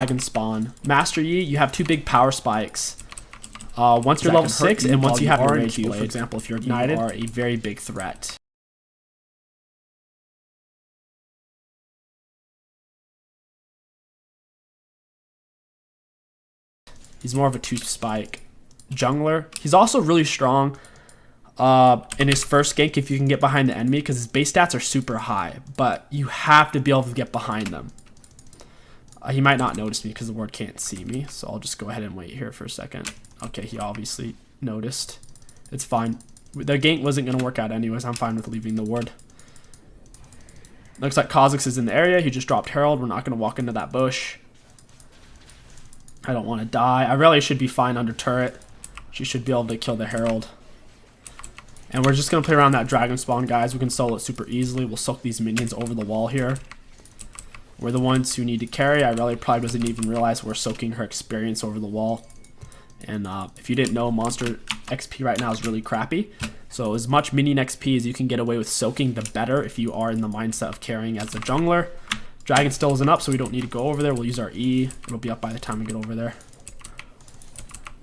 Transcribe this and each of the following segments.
dragon spawn. Master Yi, you have 2 big power spikes. Once you're level 6 and once you have your rage blade, for example, if you're ignited, you are a very big threat. He's more of a 2 spike jungler. He's also really strong in his first gank if you can get behind the enemy, because his base stats are super high, but you have to be able to get behind them. He might not notice me because the ward can't see me, so I'll just go ahead and wait here for a second. Okay, he obviously noticed. It's fine. The gank wasn't going to work out anyways. I'm fine with leaving the ward. Looks like Kha'Zix is in the area. He just dropped Herald. We're not going to walk into that bush. I don't want to die. I really should be fine under turret. She should be able to kill the Herald. And we're just going to play around that dragon spawn, guys. We can solo it super easily. We'll soak these minions over the wall here. We're the ones who need to carry. I really probably doesn't even realize we're soaking her experience over the wall. And if you didn't know, monster XP right now is really crappy. So as much minion XP as you can get away with soaking, the better if you are in the mindset of carrying as a jungler. Dragon still isn't up, so we don't need to go over there. We'll use our E. It'll be up by the time we get over there.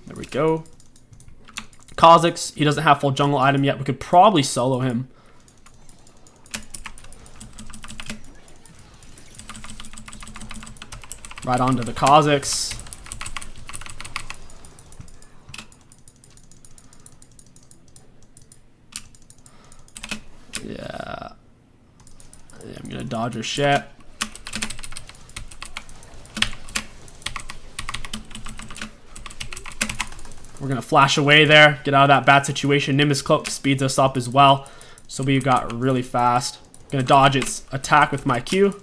There we go. Kha'Zix, he doesn't have full jungle item yet. We could probably solo him. Right onto the Kha'Zix. Yeah. I'm gonna dodge her shit. We're gonna flash away there, get out of that bad situation. Nimbus Cloak speeds us up as well, so we got really fast. Gonna dodge its attack with my Q.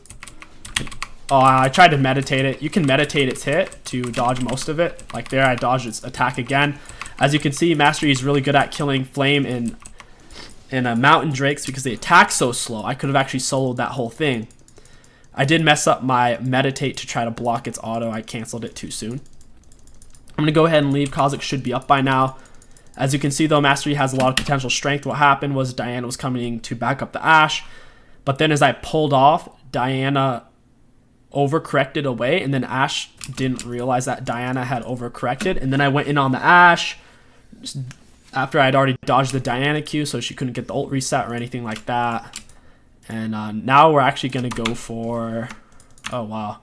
Oh, I tried to meditate it. You can meditate its hit to dodge most of it. Like there, I dodged its attack again. As you can see, Master Yi is really good at killing Flame and Mountain Drakes because they attack so slow. I could have actually soloed that whole thing. I did mess up my meditate to try to block its auto. I canceled it too soon. I'm going to go ahead and leave. Kha'Zix should be up by now. As you can see, though, Master Yi has a lot of potential strength. What happened was Diana was coming to back up the Ashe. But then as I pulled off, Diana overcorrected away, and then Ashe didn't realize that Diana had overcorrected, and then I went in on the Ashe after I'd already dodged the Diana Q, so she couldn't get the ult reset or anything like that. And now we're actually going to go for... Oh, wow.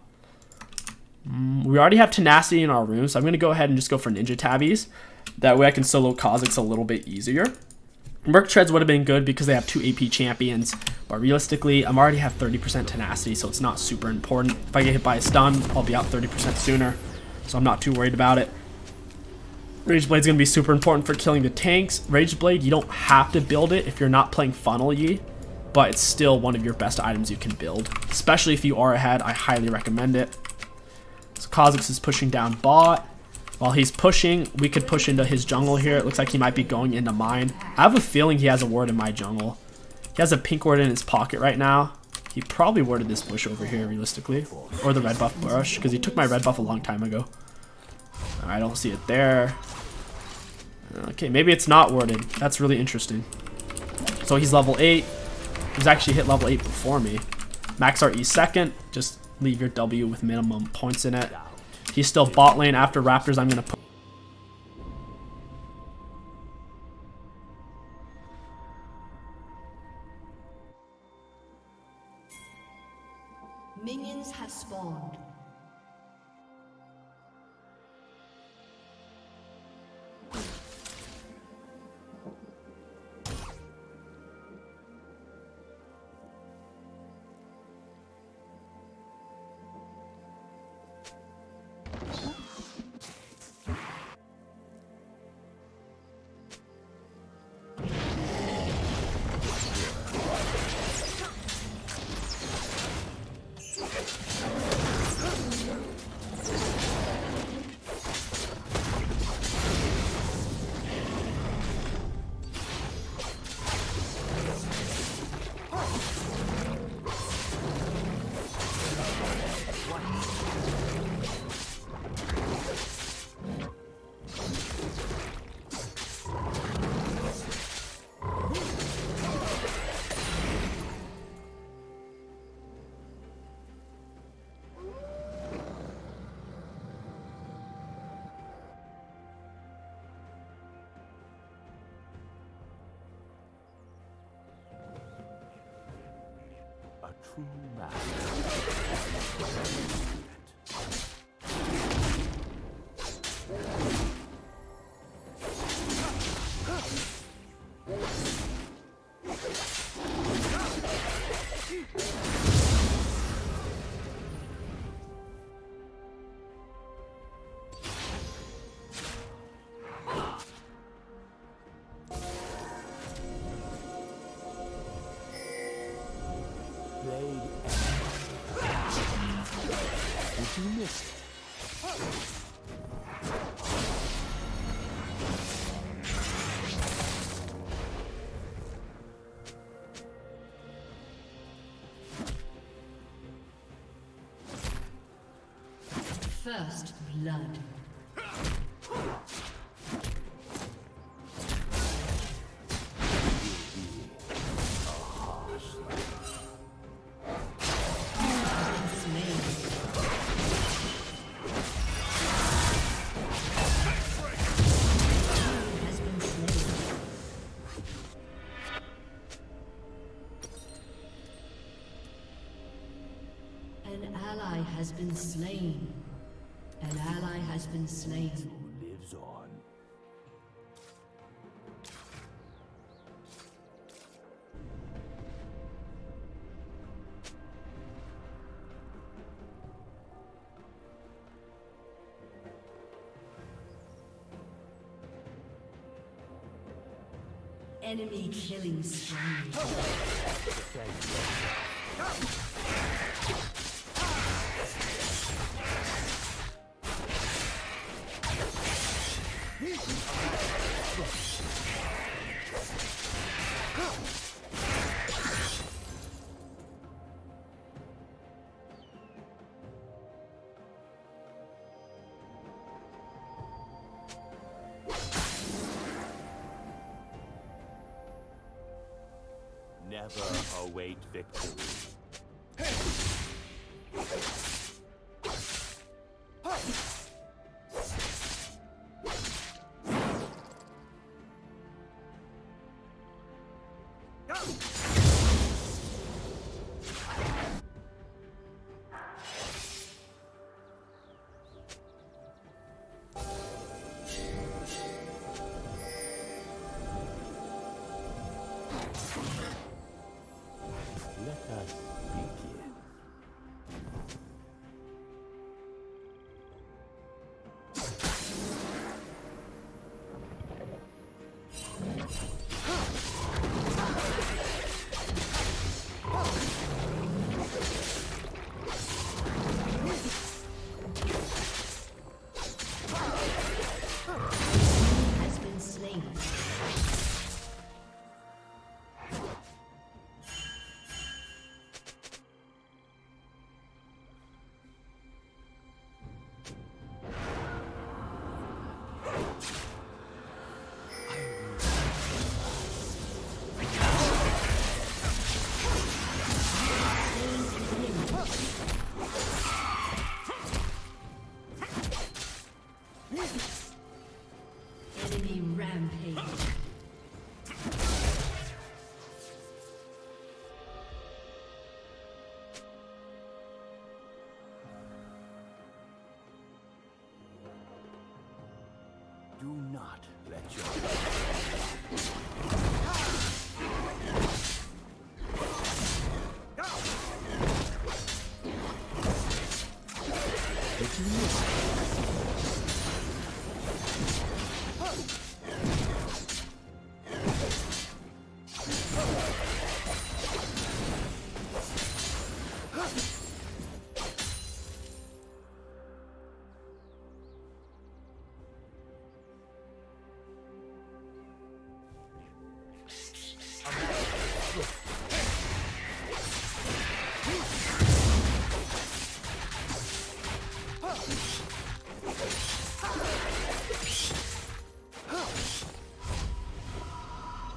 We already have tenacity in our room, so I'm going to go ahead and just go for ninja tabbies. That way I can solo Kha'Zix a little bit easier. Merc Treads would have been good because they have 2 AP champions, but realistically, I'm already have 30% tenacity, so it's not super important. If I get hit by a stun, I'll be out 30% sooner, so I'm not too worried about it. Rage Blade's going to be super important for killing the tanks. Rage Blade, you don't have to build it if you're not playing Funnel Yi, but it's still one of your best items you can build. Especially if you are ahead, I highly recommend it. So Kha'Zix is pushing down bot. While he's pushing, we could push into his jungle here. It looks like he might be going into mine. I have a feeling he has a ward in my jungle. He has a pink ward in his pocket right now. He probably warded this bush over here, realistically. Or the red buff bush, because he took my red buff a long time ago. I don't see it there. Okay, maybe it's not warded. That's really interesting. So he's level 8. He's actually hit level 8 before me. Max RE second. Just leave your W with minimum points in it. He's still bot lane after Raptors. I'm going to put... Minions have spawned. true master. Did you miss it? First blood. An ally has been slain. An ally has been slain. Who lives on? Enemy killing spree. Never await victory. Let us begin. Has been slain. Enemy rampage. Do not let your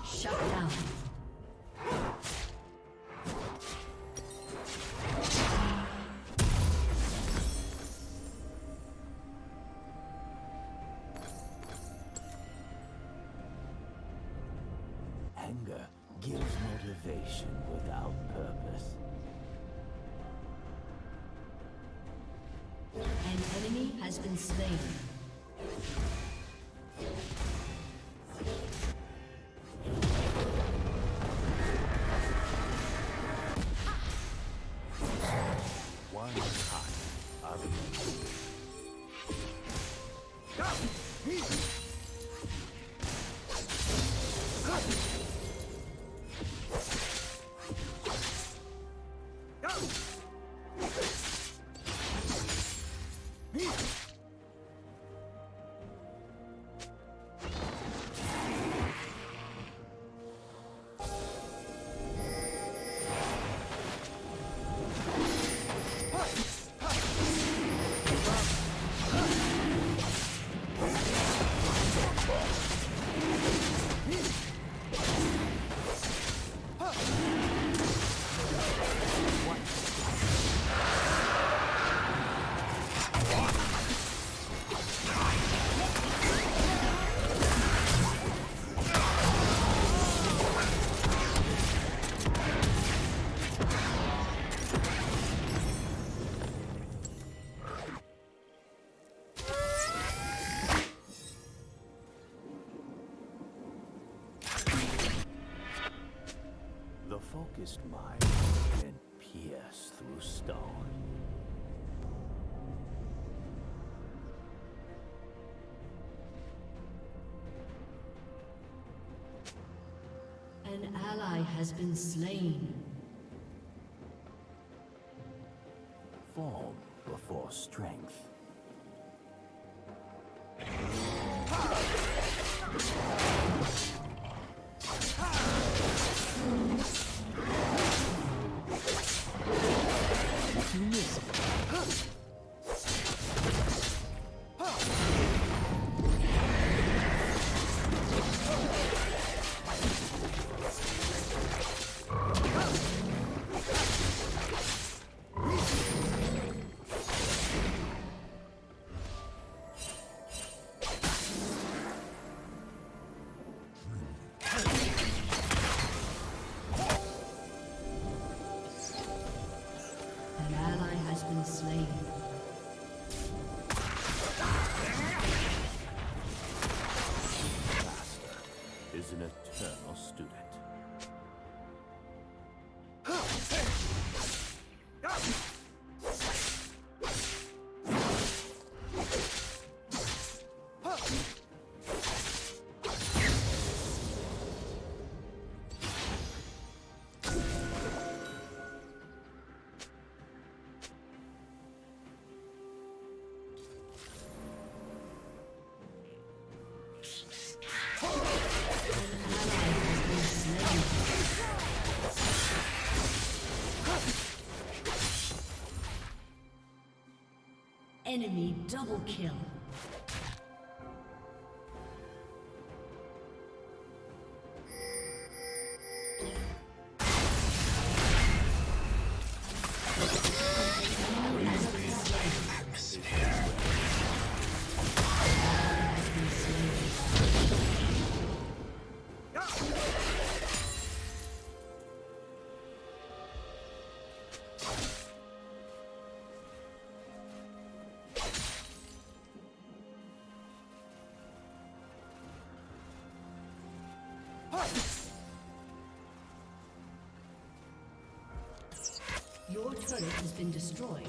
Shut down. anger gives motivation without purpose. enemy has been slain. One cut of the focused mind can pierce through stone. An ally has been slain. Form before strength. An ally has been slain. Master is an eternal student. Enemy double kill. Your turret has been destroyed.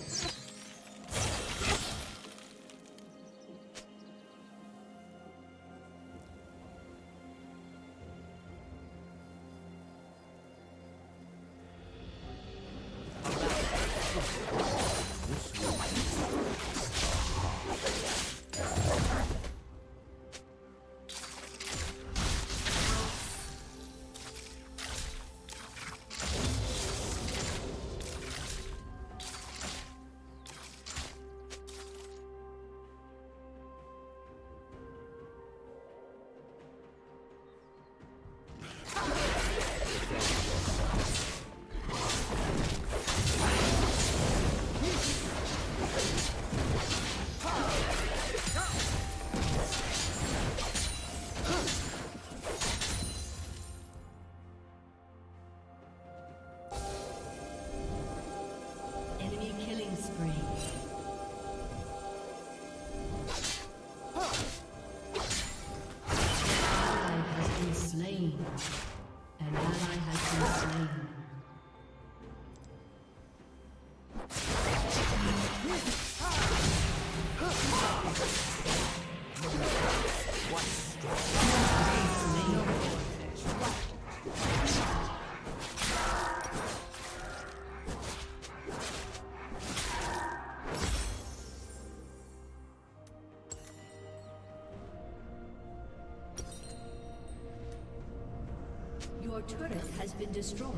turret has been destroyed.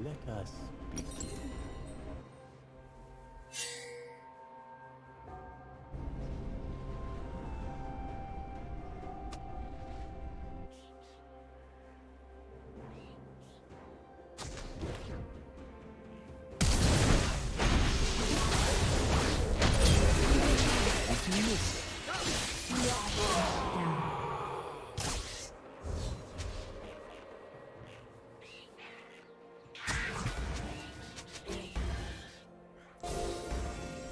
Let us begin.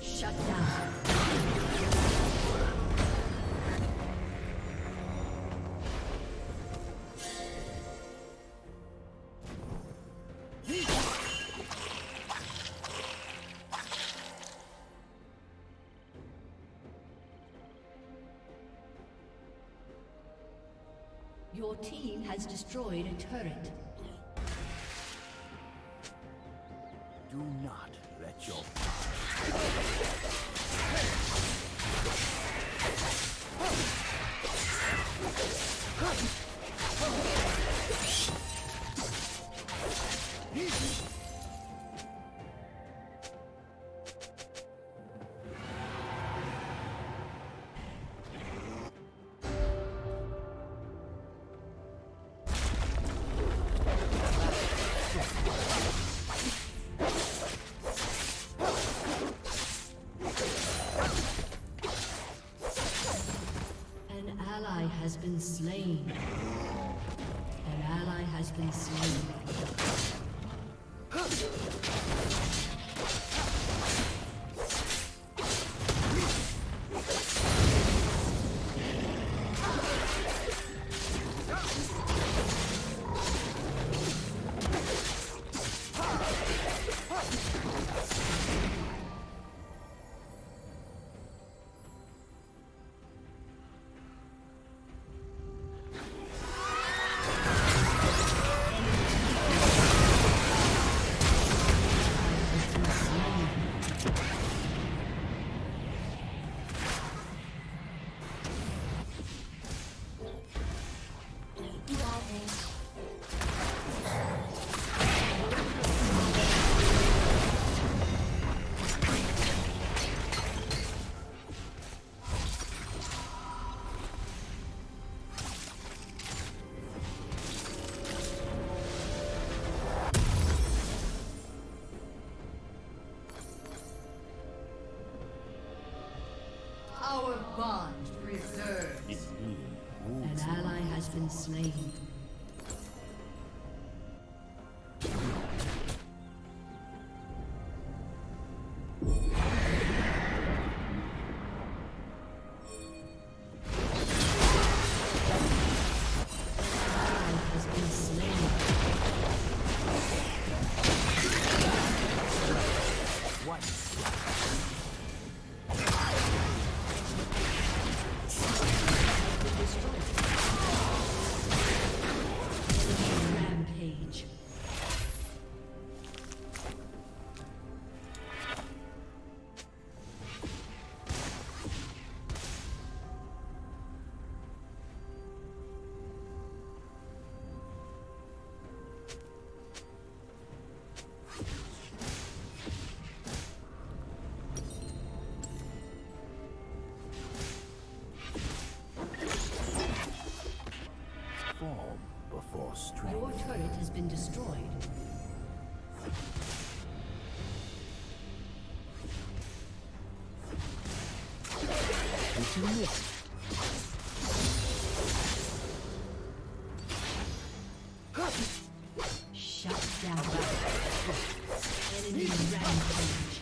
Shut down. Your team has destroyed a turret. Do not let your An ally has been slain. An ally has been slain. Our bond preserves. An ally has been slain. Rampage. form before strength. Your turret has been destroyed. Did you miss? Shut down. Enemy rampage.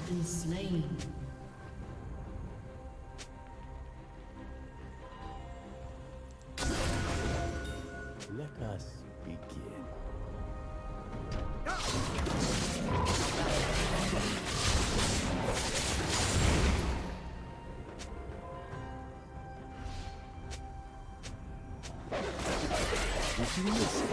has been slain. Let us begin. Did you miss it?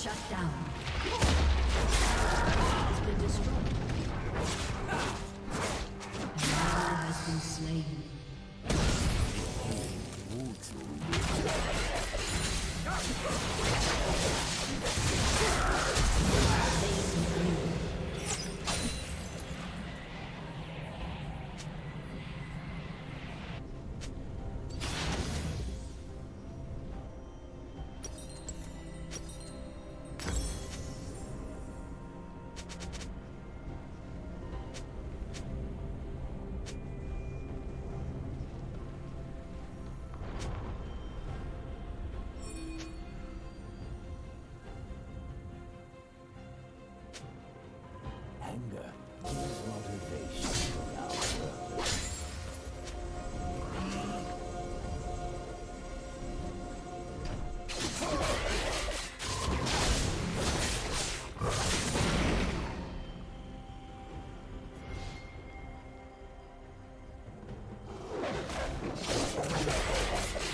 Shut down. Has been destroyed. An ally has been slain. Anger is motivation without purpose.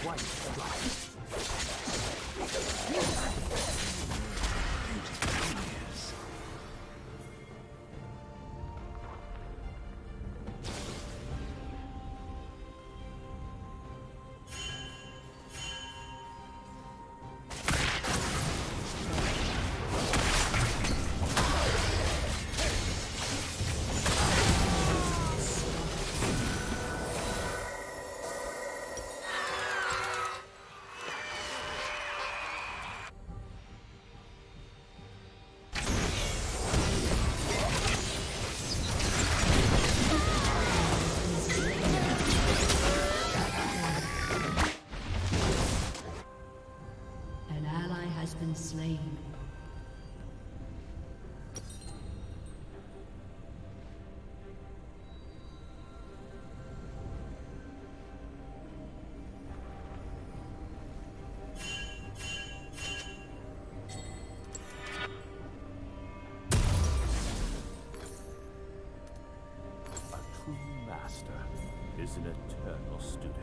White strike. An ally has been slain. A true master is an eternal student.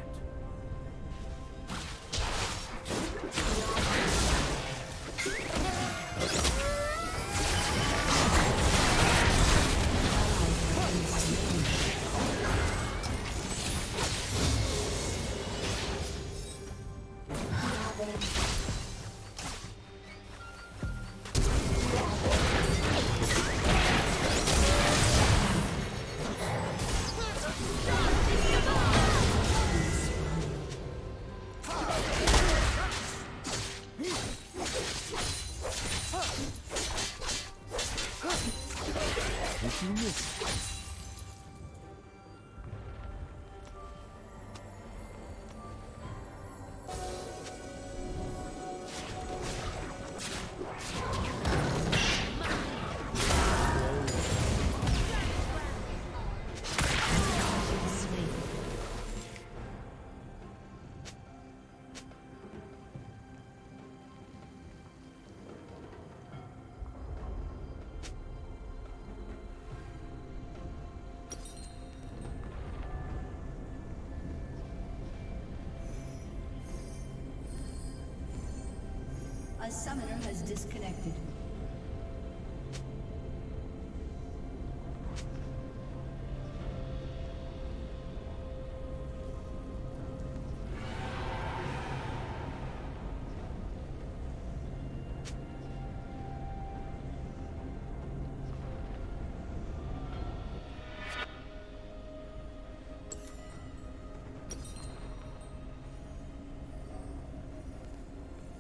A summoner has disconnected.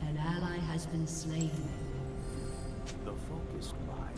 An ally has been slain. The focused mind.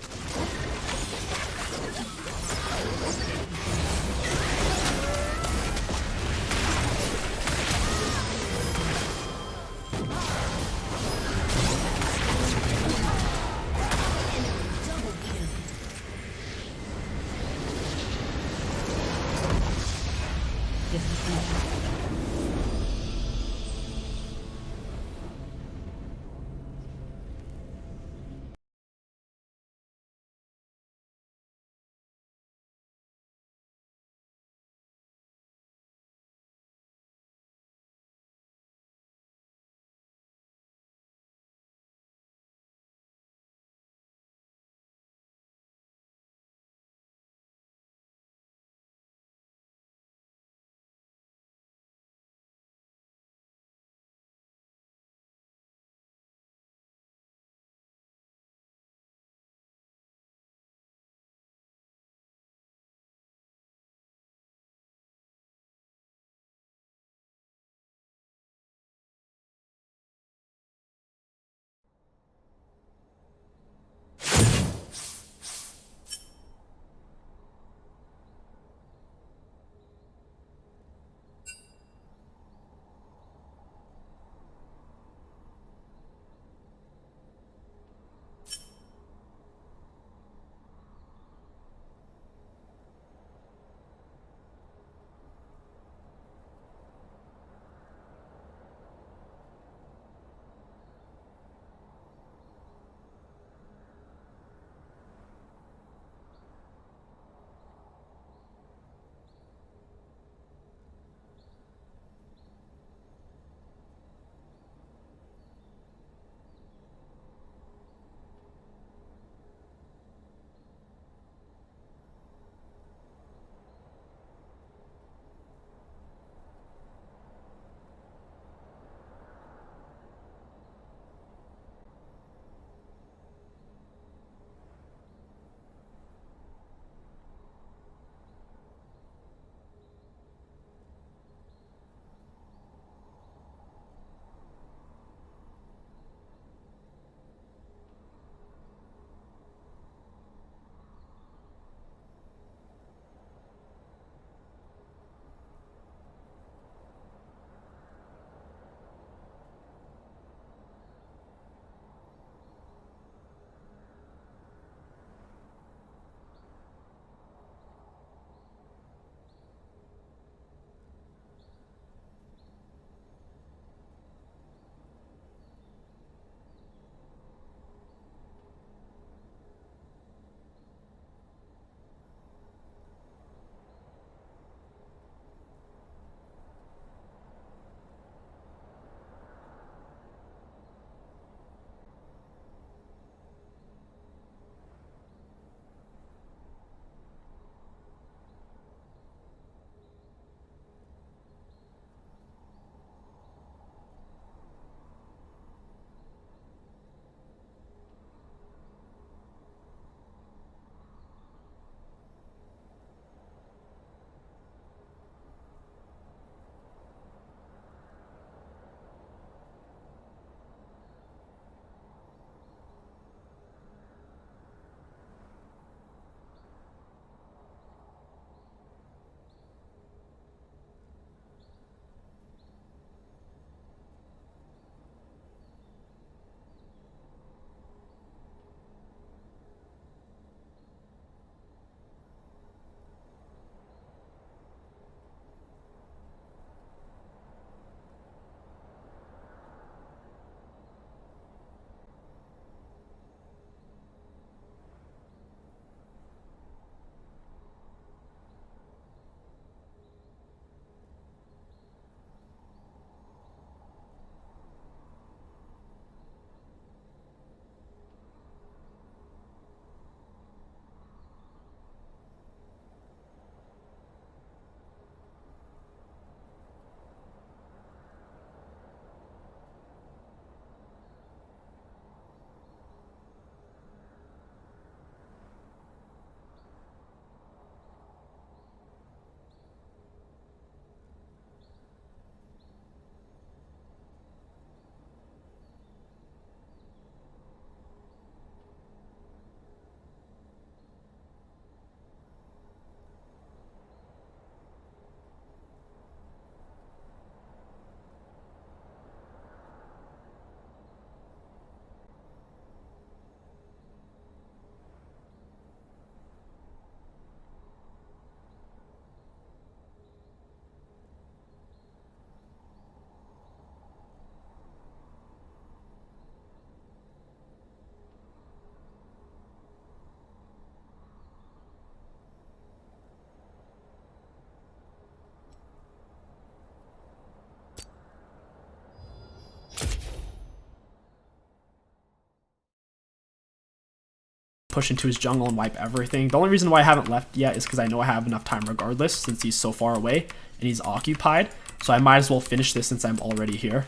push into his jungle and wipe everything. The only reason why I haven't left yet is because I know I have enough time regardless, since he's so far away and he's occupied. So I might as well finish this since I'm already here.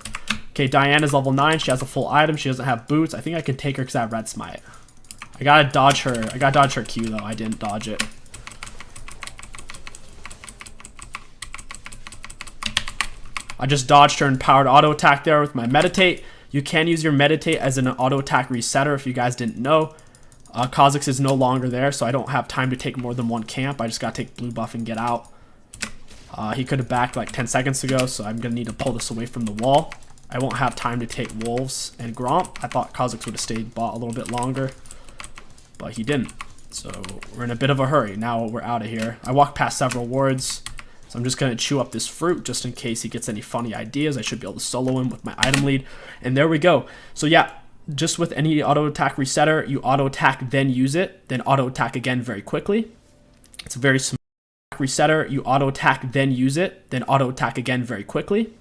Okay, Diana's level 9. She has a full item. She doesn't have boots. I think I can take her because I have red smite. I gotta dodge her. I gotta dodge her Q though. I didn't dodge it. I just dodged her and powered auto attack there with my meditate. You can use your meditate as an auto attack resetter if you guys didn't know. Kha'Zix is no longer there, so I don't have time to take more than one camp. I just gotta take blue buff and get out. He could have backed like 10 seconds ago, so I'm gonna need to pull this away from the wall. I won't have time to take wolves and Gromp. I thought Kha'Zix would have stayed bot a little bit longer, but he didn't. So we're in a bit of a hurry. Now we're out of here. I walked past several wards, so I'm just going to chew up this fruit just in case he gets any funny ideas. I should be able to solo him with my item lead. And there we go. So yeah, just with any auto attack resetter, you auto attack, then use it, then auto attack again very quickly. It's a very smooth resetter. You auto attack, then use it, then auto attack again very quickly.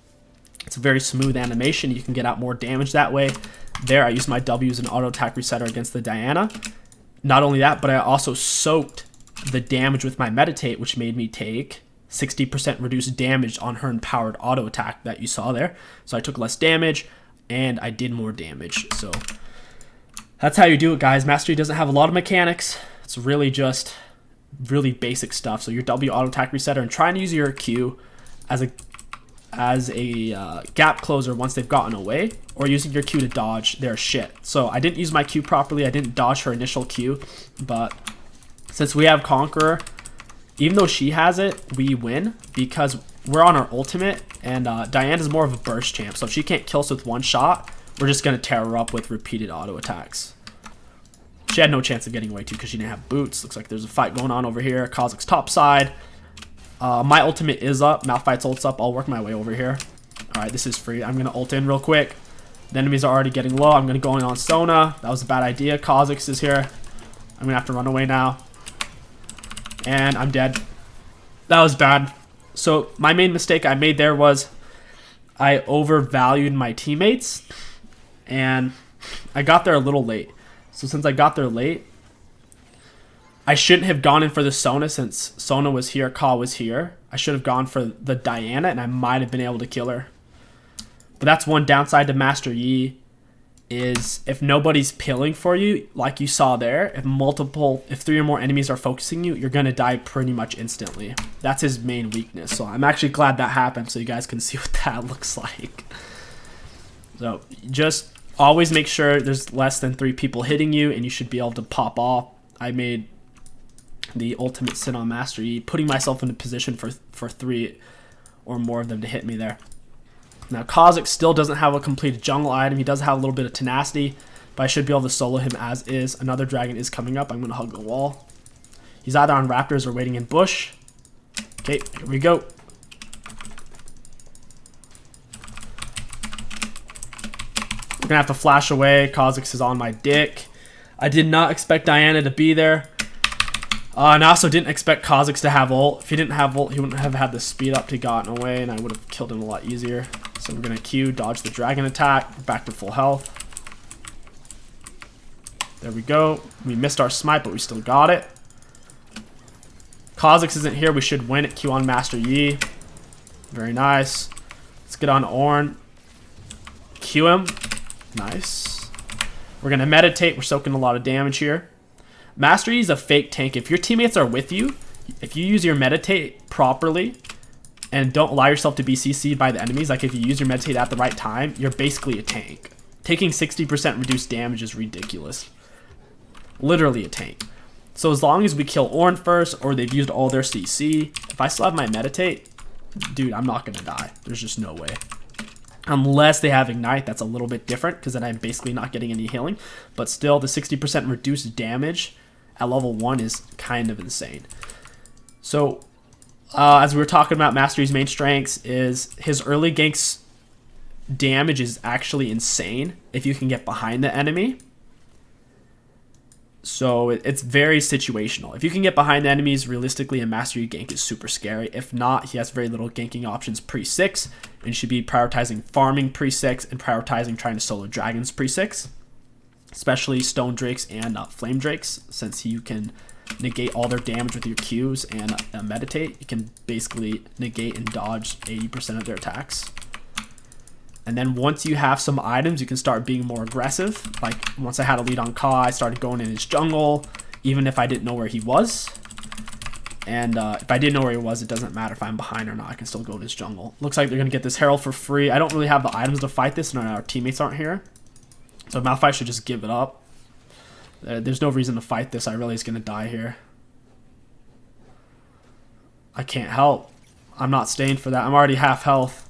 It's a very smooth animation. You can get out more damage that way. There, I used my W as an auto attack resetter against the Diana. Not only that, but I also soaked the damage with my meditate, which made me take 60% reduced damage on her empowered auto attack that you saw there. So I took less damage and I did more damage. So that's how you do it, guys. Mastery doesn't have a lot of mechanics. It's really just really basic stuff. So your W auto attack resetter, and try and use your Q as a gap closer once they've gotten away, or using your Q to dodge their shit. So I didn't use my Q properly. I didn't dodge her initial Q, but since we have Conqueror, even though she has it, we win because we're on our ultimate, and Diana's more of a burst champ. So if she can't kill us with one shot, we're just going to tear her up with repeated auto attacks. She had no chance of getting away too because she didn't have boots. Looks like there's a fight going on over here. Kha'Zix top side. My ultimate is up. Malphite's ult's up. I'll work my way over here. Alright, this is free. I'm going to ult in real quick. The enemies are already getting low. I'm going to go in on Sona. That was a bad idea. Kha'Zix is here. I'm going to have to run away now. And I'm dead. That was bad. So my main mistake I made there was I overvalued my teammates. And I got there a little late. So since I got there late, I shouldn't have gone in for the Sona since Sona was here, Ka was here. I should have gone for the Diana and I might have been able to kill her. But that's one downside to Master Yi, is if nobody's pilling for you, like you saw there, if 3 or more enemies are focusing you, you're going to die pretty much instantly. That's his main weakness. So I'm actually glad that happened so you guys can see what that looks like. So just always make sure there's less than 3 people hitting you and you should be able to pop off. I made the ultimate sin on Master Yi, putting myself in a position for 3 or more of them to hit me there. Now Kha'Zix still doesn't have a completed jungle item. He does have a little bit of tenacity, but I should be able to solo him as is. Another dragon is coming up. I'm going to hug the wall. He's either on raptors or waiting in bush. Okay, here we go. We're going to have to flash away. Kha'Zix is on my dick. I did not expect Diana to be there. And I also didn't expect Kha'Zix to have ult. If he didn't have ult, he wouldn't have had the speed up to gotten away, and I would have killed him a lot easier. So we're going to Q, dodge the dragon attack, back to full health. There we go. We missed our smite, but we still got it. Kha'Zix isn't here. We should win it. Q on Master Yi. Very nice. Let's get on Ornn. Q him. Nice. We're going to meditate. We're soaking a lot of damage here. Master Yi is a fake tank. If your teammates are with you, if you use your meditate properly and don't allow yourself to be CC'd by the enemies, like if you use your meditate at the right time, you're basically a tank. Taking 60% reduced damage is ridiculous. Literally a tank. So as long as we kill Ornn first, or they've used all their CC, if I still have my meditate, dude, I'm not going to die. There's just no way. Unless they have Ignite, that's a little bit different, because then I'm basically not getting any healing. But still, the 60% reduced damage at level 1 is kind of insane. So, as we were talking about, Master Yi's main strengths is his early ganks damage is actually insane if you can get behind the enemy. So it's very situational. If you can get behind the enemies, realistically, a Master Yi gank is super scary. If not, he has very little ganking options pre-6, and should be prioritizing farming pre-6 and prioritizing trying to solo dragons pre-6. especially Stone Drakes and Flame Drakes, since you can negate all their damage with your Qs and Meditate. You can basically negate and dodge 80% of their attacks. And then once you have some items, you can start being more aggressive. Like once I had a lead on Ka, I started going in his jungle, even if I didn't know where he was. And if I didn't know where he was, it doesn't matter if I'm behind or not. I can still go to his jungle. Looks like they're going to get this Herald for free. I don't really have the items to fight this, and our teammates aren't here. So Malphite should just give it up. There's no reason to fight this. I really is going to die here. I can't help. I'm not staying for that. I'm already half health.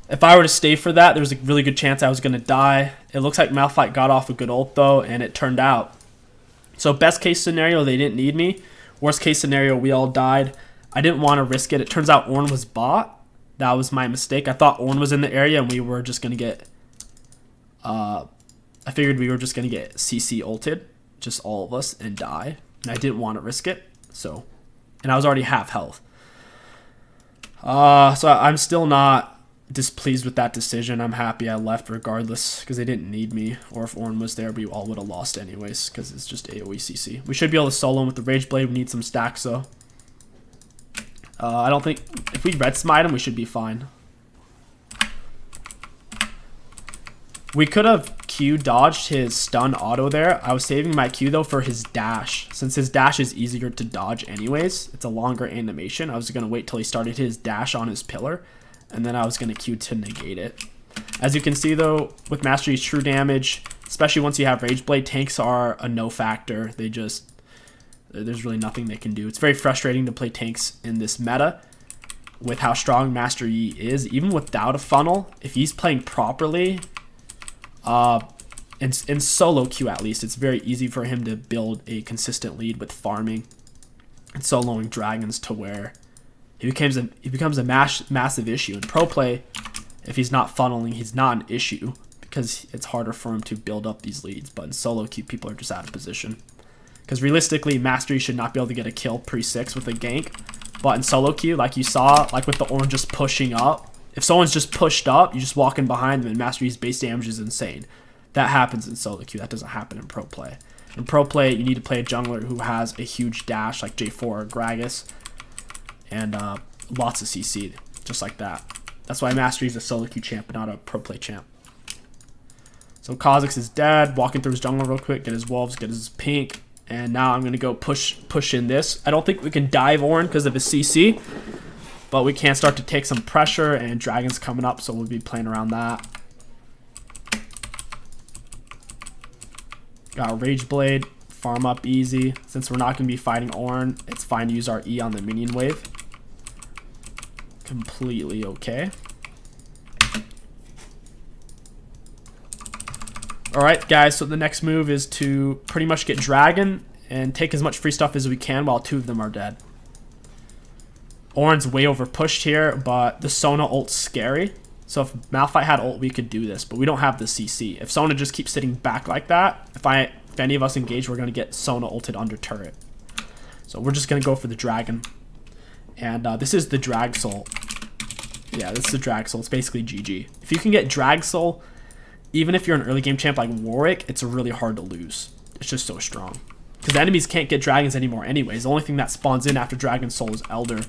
If I were to stay for that, there's a really good chance I was going to die. It looks like Malphite got off a good ult, though, and it turned out. So best case scenario, they didn't need me. Worst case scenario, we all died. I didn't want to risk it. It turns out Ornn was bot. That was my mistake. I thought Ornn was in the area, and we were just going to get... I figured we were just going to get CC ulted, just all of us, and die. And I didn't want to risk it. So, and I was already half health. So I'm still not displeased with that decision. I'm happy I left regardless because they didn't need me. Or if Ornn was there, we all would have lost anyways because it's just AoE CC. We should be able to solo him with the Rage Blade. We need some stacks though. I don't think... If we red smite him, we should be fine. We could have Q dodged his stun auto there. I was saving my Q though for his dash. Since his dash is easier to dodge anyways, it's a longer animation. I was going to wait till he started his dash on his pillar, and then I was going to Q to negate it. As you can see though, with Mastery's true damage, especially once you have Rage Blade, tanks are a no factor. There's really nothing they can do. It's very frustrating to play tanks in this meta with how strong Master Yi is. Even without a funnel, if he's playing properly... in solo queue at least, it's very easy for him to build a consistent lead with farming and soloing dragons to where he becomes a massive issue. In pro play, if he's not funneling, he's not an issue because it's harder for him to build up these leads. But in solo queue, people are just out of position. Because realistically, Mastery should not be able to get a kill pre-6 with a gank. But in solo queue, like you saw, like with the Ornn just pushing up, if someone's just pushed up, you just walk in behind them and Mastery's base damage is insane. That happens in solo queue. That doesn't happen in pro play. In pro play, you need to play a jungler who has a huge dash like J4 or Gragas and lots of CC, just like that. That's why Mastery's a solo queue champ, but not a pro play champ. So Kha'Zix is dead. Walking through his jungle real quick, get his wolves, get his pink, and now I'm gonna go push in this. I don't think we can dive Ornn because of his CC. But we can start to take some pressure, and Dragon's coming up, so we'll be playing around that. Got Rage Blade, farm up easy. Since we're not going to be fighting Ornn, it's fine to use our E on the minion wave. Completely okay. Alright guys, so the next move is to pretty much get Dragon and take as much free stuff as we can while 2 of them are dead. Ornn's way over pushed here, but the Sona ult's scary. So if Malphite had ult, we could do this, but we don't have the CC. If Sona just keeps sitting back like that, if any of us engage, we're going to get Sona ulted under turret. So we're just going to go for the Dragon. And this is the Drag Soul. Yeah, this is the Drag Soul. It's basically GG. If you can get Drag Soul, even if you're an early game champ like Warwick, it's really hard to lose. It's just so strong. Because the enemies can't get Dragons anymore anyways. The only thing that spawns in after Dragon Soul is Elder.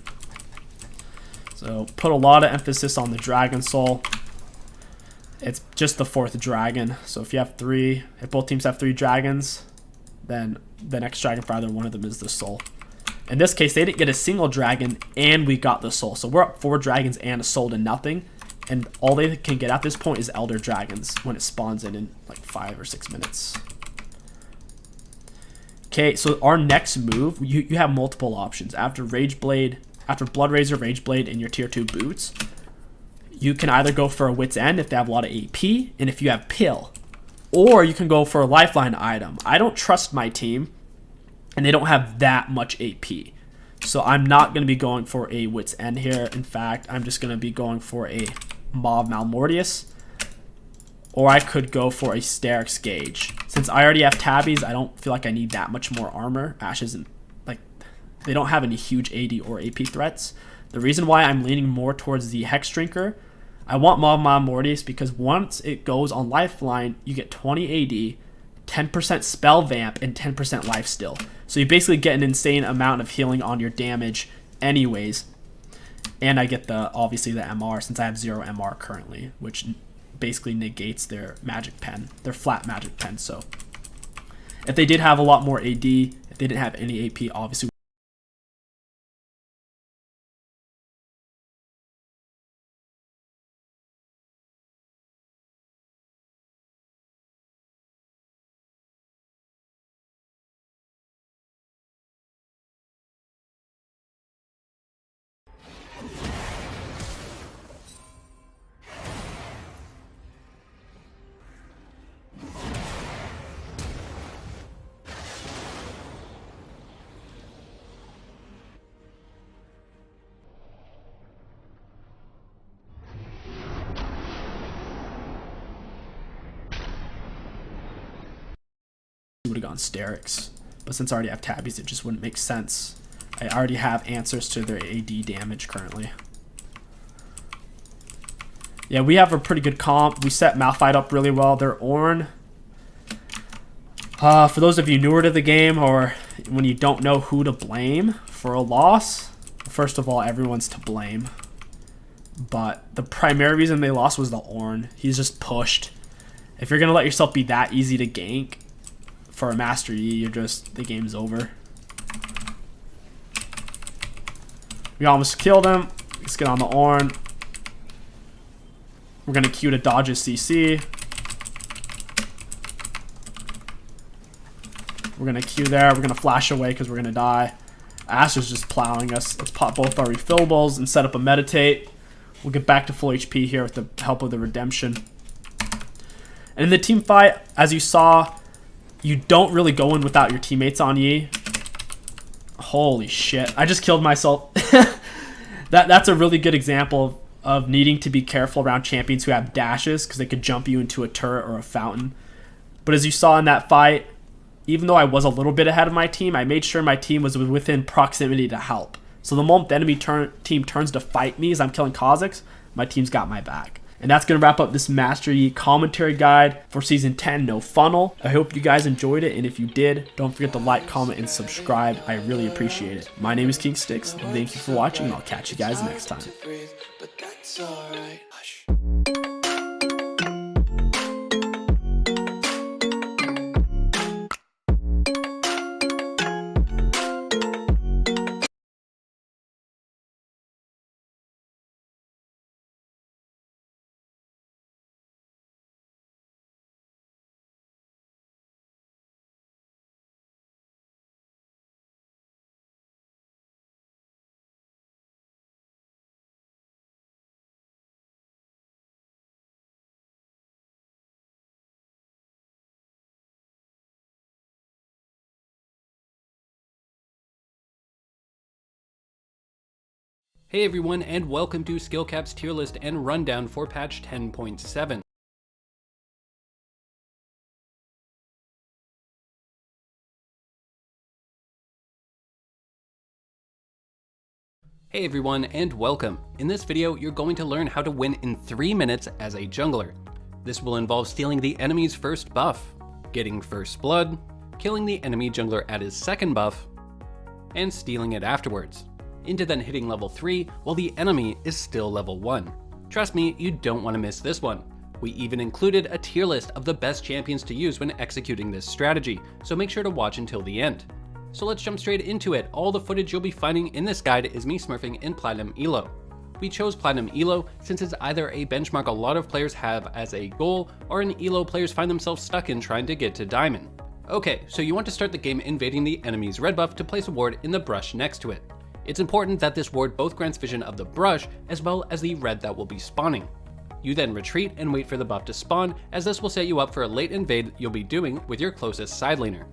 So put a lot of emphasis on the Dragon Soul. It's just the 4th dragon. So if you have 3, if both teams have 3 dragons, then the next dragon for either one of them is the soul. In this case, they didn't get a single dragon and we got the soul. So we're up 4 dragons and a soul to nothing. And all they can get at this point is Elder Dragons when it spawns in like 5 or 6 minutes. Okay, so our next move, you have multiple options. After Rage Blade, after Blood Razor, Rage Blade, and your tier 2 boots, you can either go for a Wit's End if they have a lot of AP, and if you have Pill. Or you can go for a Lifeline item. I don't trust my team, and they don't have that much AP. So I'm not going to be going for a Wit's End here. In fact, I'm just going to be going for a Maw Malmortius. Or I could go for a Sterix Gauge. Since I already have Tabbies, I don't feel like I need that much more armor. Ashe isn't, like, they don't have any huge AD or AP threats. The reason why I'm leaning more towards the Hex Drinker, I want Maw Malmortius because once it goes on Lifeline, you get 20 AD, 10% spell vamp, and 10% lifesteal. So you basically get an insane amount of healing on your damage anyways. And I get obviously the MR since I have 0 MR currently, which basically negates their magic pen, their flat magic pen. So if they did have a lot more AD, if they didn't have any AP, obviously would have gone Sterix. But since I already have tabbies, it just wouldn't make sense. I already have answers to their AD damage currently. Yeah, we have a pretty good comp. We set Malphite up really well. Their Ornn. For those of you newer to the game, or when you don't know who to blame for a loss, first of all, everyone's to blame. But the primary reason they lost was the Ornn. He's just pushed. If you're going to let yourself be that easy to gank for a Master E, the game's over. We almost killed him. Let's get on the Ornn. We're going to Q to dodge his CC. We're going to Q there. We're going to flash away because we're going to die. Astra's just plowing us. Let's pop both our refillables and set up a meditate. We'll get back to full HP here with the help of the redemption. And in the team fight, as you saw, you don't really go in without your teammates on Yi. Holy shit. I just killed myself. That's a really good example of needing to be careful around champions who have dashes because they could jump you into a turret or a fountain. But as you saw in that fight, even though I was a little bit ahead of my team, I made sure my team was within proximity to help. So the moment the enemy team turns to fight me as I'm killing Kha'Zix, my team's got my back. And that's going to wrap up this Master Yi commentary guide for Season 10, No Funnel. I hope you guys enjoyed it, and if you did, don't forget to like, comment, and subscribe. I really appreciate it. My name is King Sticks. Thank you for watching, and I'll catch you guys next time. Hey everyone, and welcome to SkillCap's tier list and rundown for patch 10.7. Hey everyone, and welcome. In this video, you're going to learn how to win in 3 minutes as a jungler. This will involve stealing the enemy's first buff, getting first blood, killing the enemy jungler at his second buff, and stealing it afterwards, into then hitting level 3 while the enemy is still level 1. Trust me, you don't want to miss this one. We even included a tier list of the best champions to use when executing this strategy, so make sure to watch until the end. So let's jump straight into it. All the footage you'll be finding in this guide is me smurfing in Platinum Elo. We chose Platinum Elo since it's either a benchmark a lot of players have as a goal, or an Elo players find themselves stuck in trying to get to Diamond. Okay, so you want to start the game invading the enemy's red buff to place a ward in the brush next to it. It's important that this ward both grants vision of the brush as well as the red that will be spawning. You then retreat and wait for the buff to spawn, as this will set you up for a late invade you'll be doing with your closest side laner.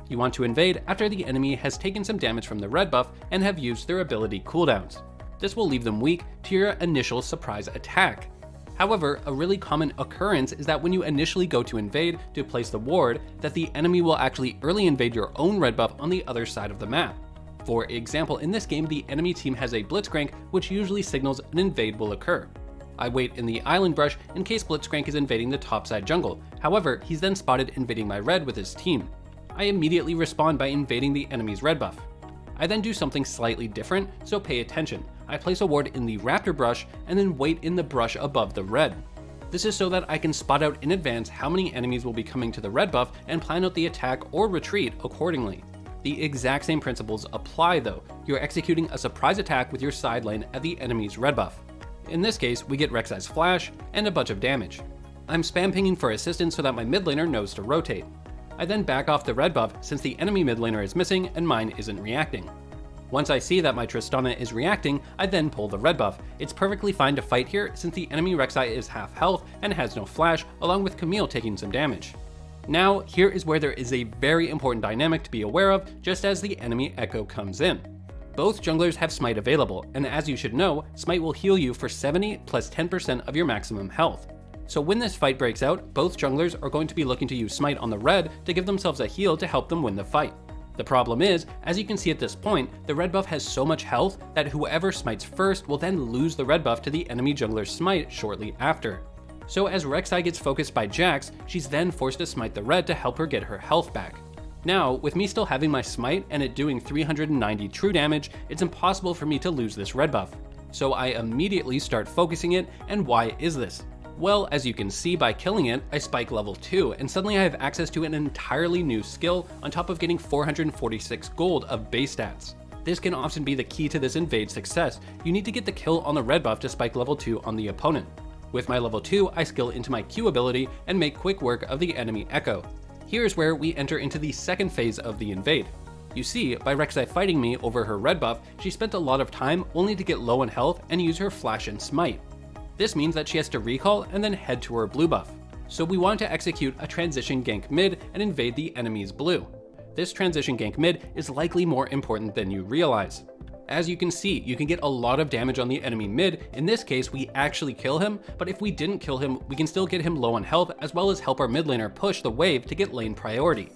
You want to invade after the enemy has taken some damage from the red buff and have used their ability cooldowns. This will leave them weak to your initial surprise attack. However, a really common occurrence is that when you initially go to invade to place the ward, that the enemy will actually early invade your own red buff on the other side of the map. For example, in this game, the enemy team has a blitzcrank, which usually signals an invade will occur. I wait in the island brush in case Blitzcrank is invading the topside jungle. However, he's then spotted invading my red with his team. I immediately respond by invading the enemy's red buff. I then do something slightly different, so pay attention. I place a ward in the raptor brush and then wait in the brush above the red. This is so that I can spot out in advance how many enemies will be coming to the red buff and plan out the attack or retreat accordingly. The exact same principles apply though. You're executing a surprise attack with your side lane at the enemy's red buff. In this case, we get Rek'Sai's flash and a bunch of damage. I'm spam pinging for assistance so that my mid laner knows to rotate. I then back off the red buff since the enemy mid laner is missing and mine isn't reacting. Once I see that my Tristana is reacting, I then pull the red buff. It's perfectly fine to fight here since the enemy Rek'Sai is half health and has no flash, along with Camille taking some damage. Now, here is where there is a very important dynamic to be aware of just as the enemy Echo comes in. Both junglers have Smite available, and as you should know, Smite will heal you for 70 plus 10% of your maximum health. So when this fight breaks out, both junglers are going to be looking to use Smite on the red to give themselves a heal to help them win the fight. The problem is, as you can see at this point, the red buff has so much health that whoever smites first will then lose the red buff to the enemy jungler's smite shortly after. So as Rek'Sai gets focused by Jax, she's then forced to smite the red to help her get her health back. Now, with me still having my smite and it doing 390 true damage, it's impossible for me to lose this red buff. So I immediately start focusing it, and why is this? Well, as you can see by killing it, I spike level 2, and suddenly I have access to an entirely new skill on top of getting 446 gold of base stats. This can often be the key to this invade success. You need to get the kill on the red buff to spike level 2 on the opponent. With my level 2, I skill into my Q ability and make quick work of the enemy Echo. Here's where we enter into the second phase of the invade. You see, by Rek'Sai fighting me over her red buff, she spent a lot of time only to get low in health and use her flash and smite. This means that she has to recall and then head to her blue buff. So we want to execute a transition gank mid and invade the enemy's blue. This transition gank mid is likely more important than you realize. As you can see, you can get a lot of damage on the enemy mid. In this case, we actually kill him, but if we didn't kill him, we can still get him low on health as well as help our mid laner push the wave to get lane priority.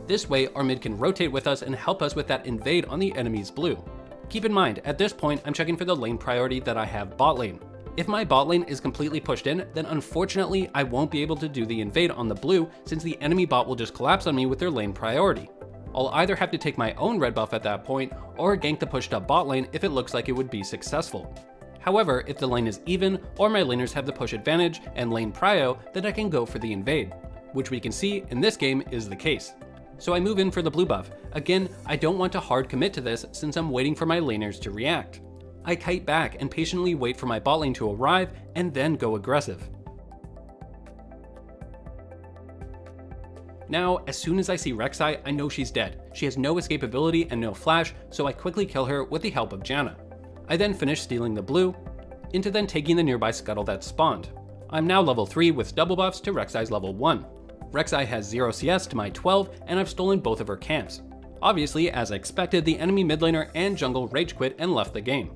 This way, our mid can rotate with us and help us with that invade on the enemy's blue. Keep in mind, at this point, I'm checking for the lane priority that I have bot lane. If my bot lane is completely pushed in, then unfortunately, I won't be able to do the invade on the blue since the enemy bot will just collapse on me with their lane priority. I'll either have to take my own red buff at that point, or gank the pushed up bot lane if it looks like it would be successful. However, if the lane is even, or my laners have the push advantage and lane prio, then I can go for the invade, which we can see in this game is the case. So I move in for the blue buff. Again, I don't want to hard commit to this since I'm waiting for my laners to react. I kite back and patiently wait for my bot lane to arrive and then go aggressive. Now, as soon as I see Rek'Sai, I know she's dead. She has no escape ability and no flash, so I quickly kill her with the help of Janna. I then finish stealing the blue, into then taking the nearby scuttle that spawned. I'm now level 3 with double buffs to Rek'Sai's level 1. Rek'Sai has 0 CS to my 12, and I've stolen both of her camps. Obviously, as expected, the enemy mid laner and jungle rage quit and left the game.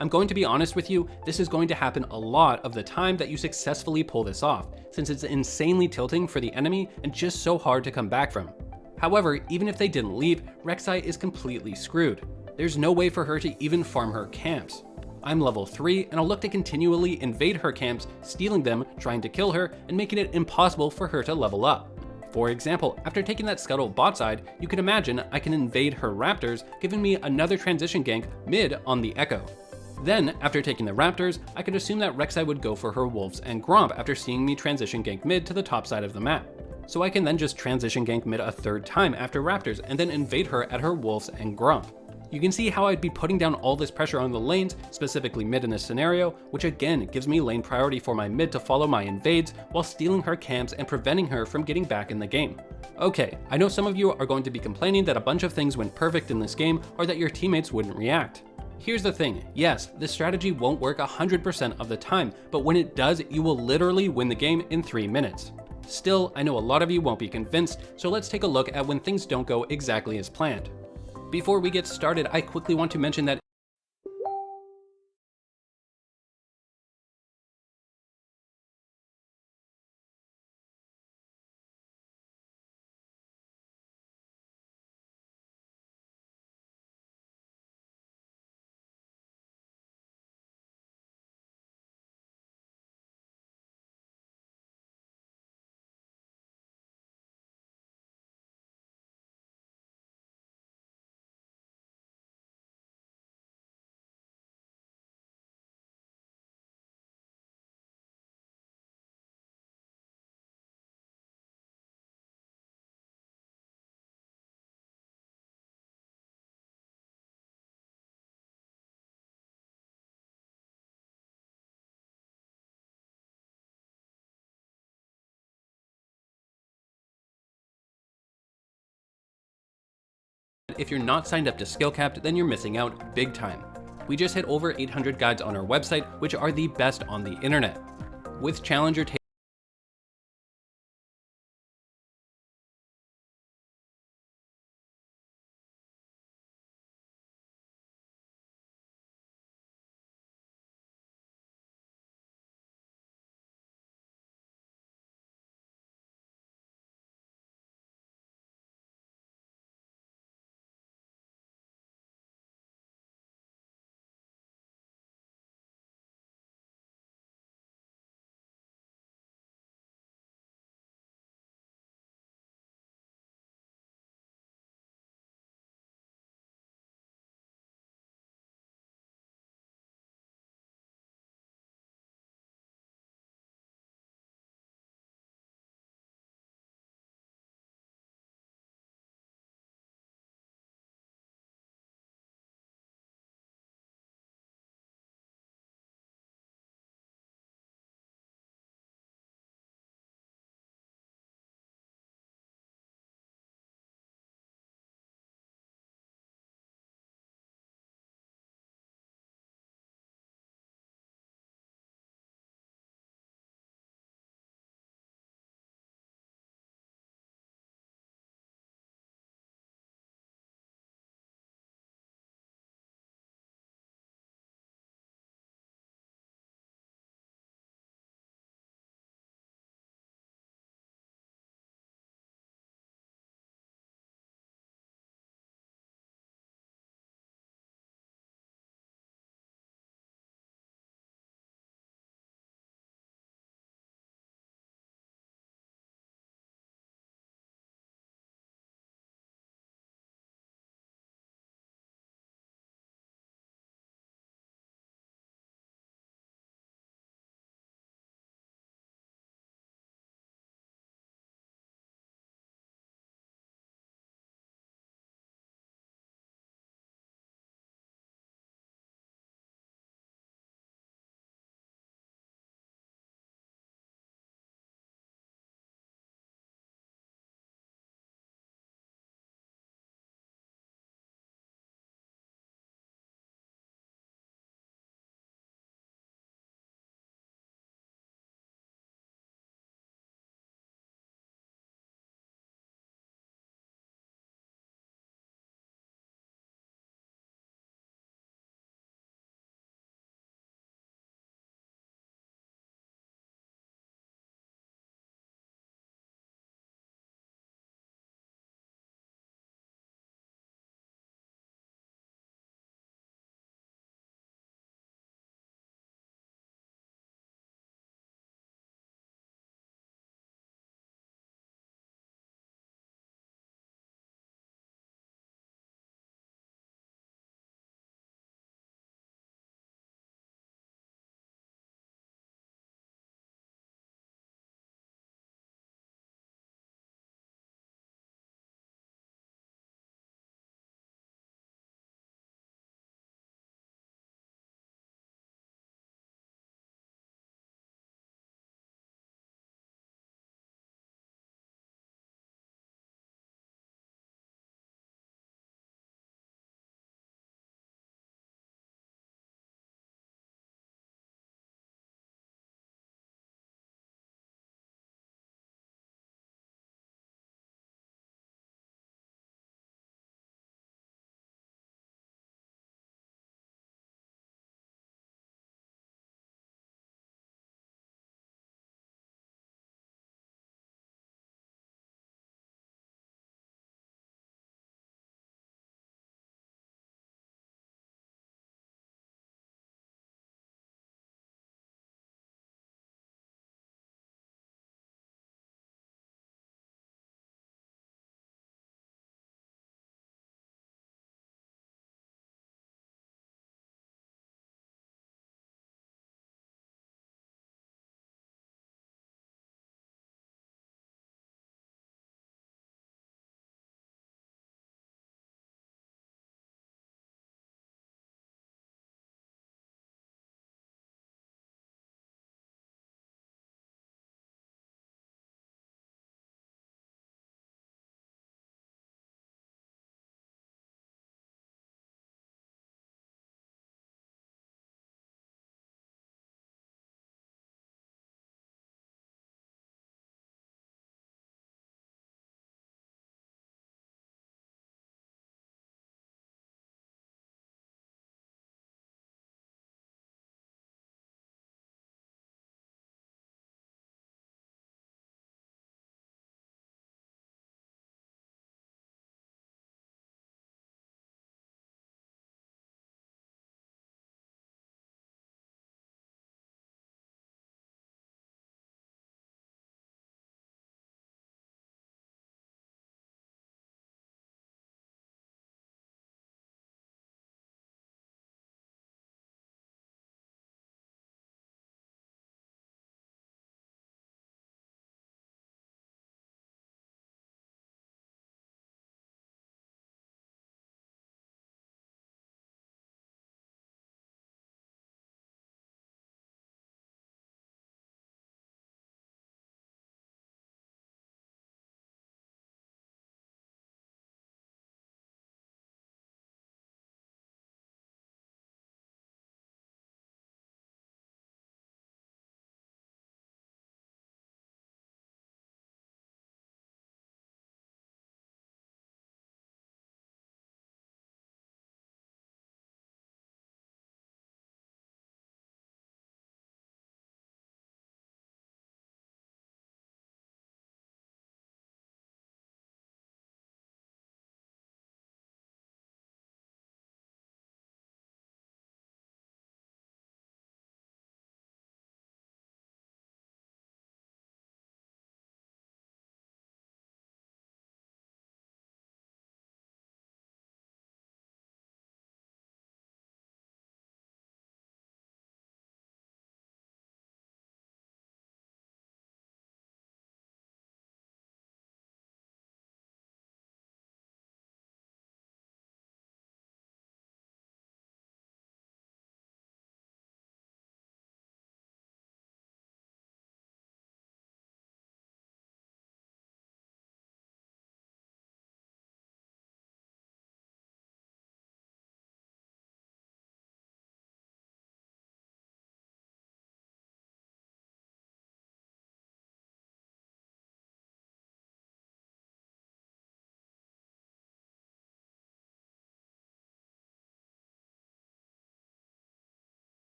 I'm going to be honest with you, this is going to happen a lot of the time that you successfully pull this off, since it's insanely tilting for the enemy and just so hard to come back from. However, even if they didn't leave, Rek'Sai is completely screwed. There's no way for her to even farm her camps. I'm level 3 and I'll look to continually invade her camps, stealing them, trying to kill her, and making it impossible for her to level up. For example, after taking that scuttle bot side, you can imagine I can invade her raptors, giving me another transition gank mid on the Echo. Then, after taking the raptors, I could assume that Rek'Sai would go for her wolves and Gromp after seeing me transition gank mid to the top side of the map. So I can then just transition gank mid a third time after raptors and then invade her at her wolves and Gromp. You can see how I'd be putting down all this pressure on the lanes, specifically mid in this scenario, which again gives me lane priority for my mid to follow my invades while stealing her camps and preventing her from getting back in the game. Okay, I know some of you are going to be complaining that a bunch of things went perfect in this game or that your teammates wouldn't react. Here's the thing, yes, this strategy won't work 100% of the time, but when it does, you will literally win the game in 3 minutes. Still, I know a lot of you won't be convinced, so let's take a look at when things don't go exactly as planned. Before we get started, I quickly want to mention that if you're not signed up to Skill Capped, then you're missing out big time. We just hit over 800 guides on our website, which are the best on the internet. With Challenger